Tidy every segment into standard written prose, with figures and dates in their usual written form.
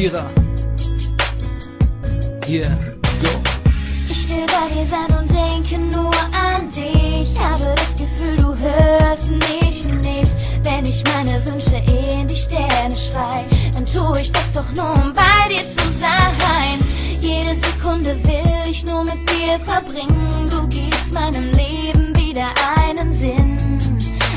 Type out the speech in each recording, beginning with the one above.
Kira. Yeah, go. Ich will bei dir sein und denke nur an dich. Habe das Gefühl, du hörst mich nicht. Wenn ich meine Wünsche in die Sterne schrei, dann tue ich das doch nur, um bei dir zu sein. Jede Sekunde will ich nur mit dir verbringen. Du gibst meinem Leben wieder einen Sinn.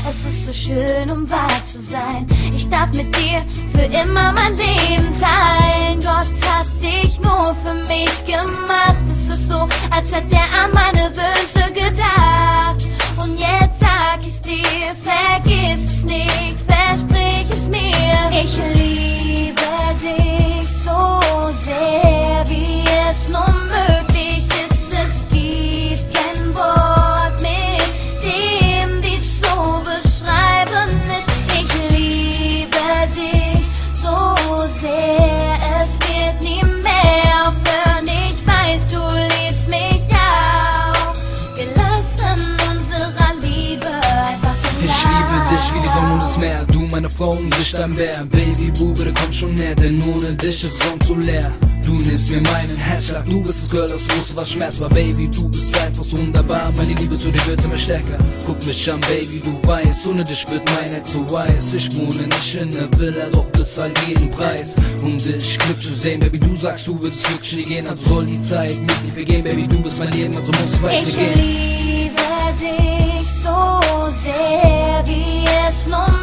Es ist so schön, um wahr zu sein. Ich darf mit dir für immer mein Leben teilen. Gott hat dich nur für mich gemacht. Es ist so, als hätte er an meine Wünsche gedacht. Und jetzt sag ich's dir, vergiss es nicht, versprich es mir. Ich liebe dich so sehr, wie es nur möglich ist. Es gibt kein Wort, mit dem dies so beschreiben ist. Ich liebe dich so sehr, es wird nie mehr aufhören. Ich weiß, du liebst mich auch. Wir lassen unserer Liebe einfach den Ich liebe dich wie die Sonne und das Meer. Du meine Frau und ich dein Bär. Baby, Bube, komm schon näher, denn ohne dich ist sonst so leer. Du nimmst mir meinen Herzschlag, du bist das Girl, das wusste, was Schmerz war. Baby, du bist einfach so wunderbar. Meine Liebe zu dir wird immer stärker. Guck mich an, Baby, du weißt, ohne dich wird mein Herz so weiß. Ich wohne nicht in der Villa, doch bezahl jeden Preis. Und ich Glück zu sehen, Baby, du sagst, du würdest wirklich nie gehen. Also soll die Zeit mit dir vergehen, Baby, du bist mein Leben, also muss weitergehen. Ich liebe dich so sehr, wie es nur